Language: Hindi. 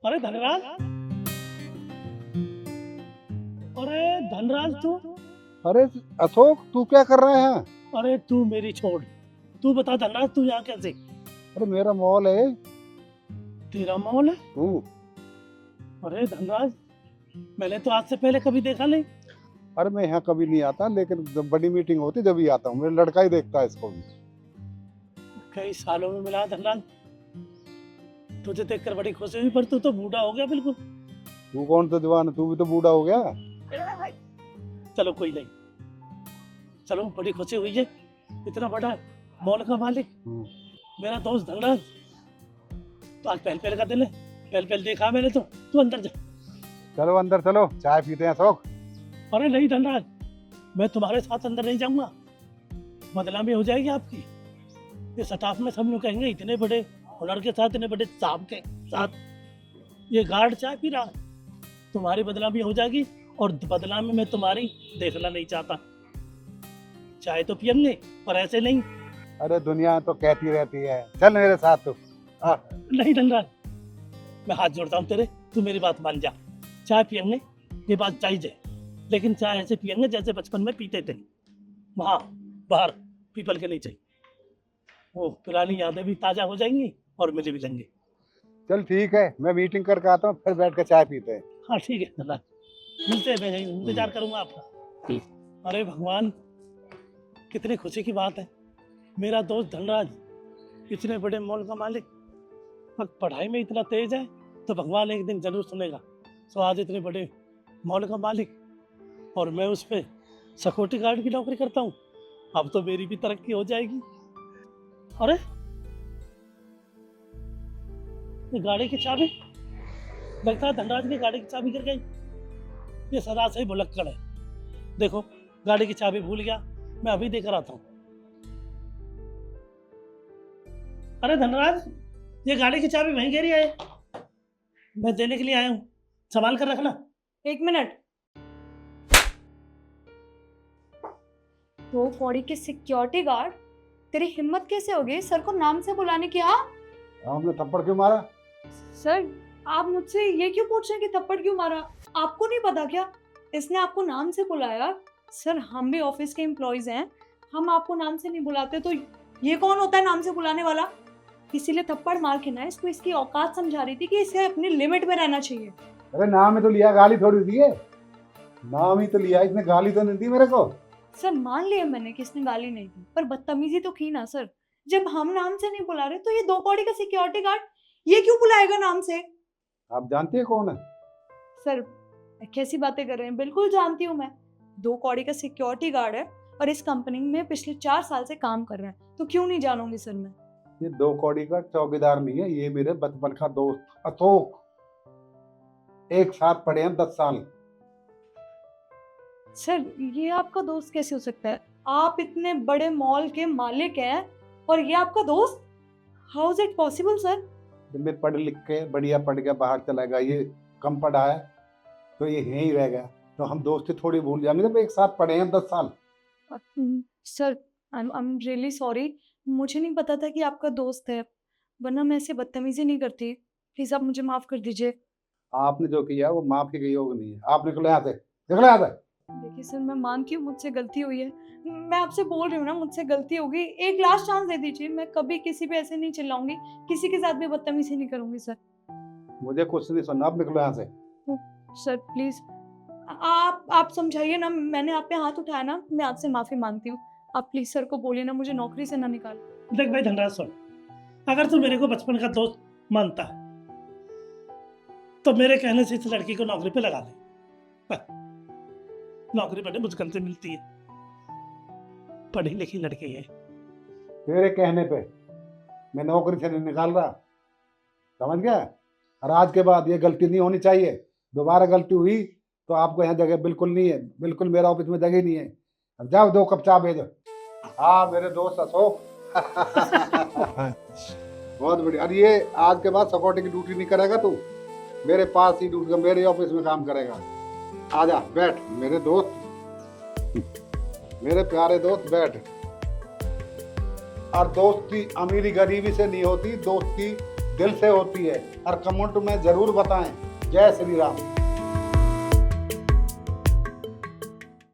अरे धनराज, अरे धनराज तू, अरे अशोक, तू क्या कर रहा है यहाँ? अरे तू मेरी छोड़, तू बता धनराज तू यहाँ कैसे? अरे मेरा मॉल है। तेरा मॉल है? हम्म। अरे धनराज, मैंने तो आज से पहले कभी देखा नहीं। अरे मैं यहाँ कभी नहीं आता, लेकिन जब बड़ी मीटिंग होती जब ही आता हूँ। मेरा लड़का ही देखता है इसको भी। कई सालों में मिला धनराज, तुझे देखकर बड़ी खुशी हुई, पर तू तो बूढ़ा हो गया बिल्कुल। तू कौन सा जवान है, तू भी तो बूढ़ा हो गया। चलो कोई नहीं, चलो बड़ी खुशी हुई है, इतना बड़ा मॉल का मालिक मेरा दोस्त धनराज। तो आज पहल पहल का दिन है, पहल पहल देखा मैंने तो। तू अंदर जा। चलो अंदर चलो, चाय पीते हैं अशोक। अरे नहीं धनराज, मैं तुम्हारे साथ अंदर नहीं जाऊंगा, बदनामी हो जाएगी आपकी। ये स्टाफ में सब लोग कहेंगे इतने बड़े हुनर के साथ, इतने बड़े साहब के साथ ये गार्ड चाय पी रहा है, तुम्हारी बदनामी हो जाएगी। और बदनामी मैं तुम्हारी देखना नहीं चाहता। चाय तो पियेंगे पर ऐसे नहीं। अरे दुनिया तो कहती रहती है, चल मेरे साथ तू। नहीं धनराज, मैं हाथ जोड़ता हूँ तेरे, तू मेरी बात मान जा। चाय पियेंगे, ये बात चाहिए, लेकिन चाय ऐसे पियेंगे जैसे बचपन में पीते थे, वहाँ बाहर पीपल के नीचे। वो पुरानी यादें भी ताजा हो जाएंगी और मिले भी लेंगे। चल ठीक है, मैं मीटिंग करके आता हूँ, फिर बैठ कर चाय पीते हैं। हाँ ठीक है धनराज, मिलते हैं, मैं यहीं इंतजार करूंगा आपका। अरे भगवान, कितनी खुशी की बात है, मेरा दोस्त धनराज इतने बड़े मॉल का मालिक, पर पढ़ाई में इतना तेज है तो भगवान एक दिन जरूर सुनेगा। सो आज इतने बड़े मॉल का मालिक और मैं उस पर सिक्योरिटी गार्ड की नौकरी करता हूँ। अब तो मेरी भी तरक्की हो जाएगी। अरे ये गाड़ी की चाबी, लगता है धनराज की गाड़ी की चाबी गिर गई। ये सदा से ही भुलक्कड़ है। देखो गाड़ी की चाबी भूल गया, मैं अभी देकर आता हूँ। अरे धनराज, ये गाड़ी की चाबी वहीं गिरी है, मैं देने के लिए आया हूँ, संभाल कर रखना। 1 मिनट। तो कौड़ी के सिक्योरिटी गार्ड, तेरी हिम्मत कैसे हो गई सर को नाम से बुलाने की? हाँ हमने थप्पड़ क्यों मारा? सर, आप मुझसे ये क्यों पूछ रहे हैं कि थप्पड़ क्यों मारा? आपको नहीं पता क्या इसने आपको नाम से बुलाया? सर हम भी ऑफिस के एम्प्लॉयज हैं, हम आपको नाम से नहीं बुलाते, तो ये कौन होता है नाम से बुलाने वाला? इसीलिए थप्पड़ मार के ना इसको इसकी औकात समझा रही थी कि इसे अपनी लिमिट में रहना चाहिए। अरे नाम ही तो लिया, गाली थोड़ी दी है। नाम ही तो लिया, इसने गाली तो नहीं दी मेरे को। सर मान लिया मैंने कि इसने गाली नहीं दी, पर बदतमीजी तो की ना सर। जब हम नाम से नहीं बुला रहे तो ये 2 कौड़ी का सिक्योरिटी गार्ड ये क्यों बुलाएगा नाम से? आप जानते हैं कौन है? सर कैसी बातें कर रहे हैं, बिल्कुल जानती हूँ मैं। 2 कौड़ी का सिक्योरिटी गार्ड है और इस कंपनी में पिछले 4 साल से काम कर रहे हैं, तो क्यों नहीं जानूंगी सर मैं? ये 2 कौड़ी का चौकीदार नहीं है, ये मेरे बचपन का दोस्त अशोक। एक साथ पढ़े हैं 10 साल। सर ये आपका दोस्त कैसे हो सकता है? आप इतने बड़े मॉल के मालिक हैं और ये आपका दोस्त? How is it possible sir? जब मैं पढ़ लिख के बढ़िया पढ़ के बाहर चला गया, ये कम पढ़ा है तो ये यहीं रह गया, तो हम दोस्ती थोड़ी भूल जाएंगे जब एक साथ पढ़े हैं 10 साल। Sir I am really sorry, मुझे नहीं पता था कि आपका दोस्त है, वरना मैं ऐसे बदतमीजी नहीं करती। प्लीज आप मुझे माफ कर दीजिए। आपने जो किया वो माफ की योग नहीं है। आप निकलो यहाँ से, निकलो यहाँ से। देखिए सर, मैं मानती हूँ मुझसे गलती हुई है, मैं आपसे बोल रही हूँ ना मुझसे गलती होगी, एक लास्ट चांस दे दीजिए। मैं कभी किसी पे ऐसे नहीं चिल्लाऊंगी, किसी के साथ भी बदतमीजी नहीं करूंगी सर। मुझे कुछ नहीं सुनना, आप निकलो यहाँ से। सर प्लीज आप समझाइए ना, मैंने आप पे हाथ उठाया ना, मैं आपसे माफी मांगती हूँ। आप प्लीज सर को बोलिए ना मुझे नौकरी से ना निकाल। देख भाई धनराज सुन, अगर तू मेरे को बचपन का दोस्त मानता है तो मेरे कहने से इस लड़की को नौकरी पे लगा दे। नौकरी बड़े मुश्किल से मिलती है, पढ़ी लिखी लड़की है। तेरे कहने पे मैं नौकरी से नहीं निकाल रहा, समझ गया? और आज के बाद ये गलती नहीं होनी चाहिए। दोबारा गलती हुई तो आपको यहाँ जगह बिल्कुल नहीं है, बिल्कुल मेरा ऑफिस में जगह नहीं है। अब जाओ 2 कप चाय भेजो। हाँ मेरे दोस्त अशोक। बहुत बढ़िया। अरे ये आज के बाद सिक्योरिटी की ड्यूटी नहीं करेगा तू, मेरे पास ही ड्यूटी, मेरे ऑफिस में काम करेगा। आजा बैठ मेरे दोस्त, मेरे प्यारे दोस्त बैठ। और दोस्ती अमीरी गरीबी से नहीं होती, दोस्ती दिल से होती है और कमेंट में जरूर बताएं। जय श्री राम।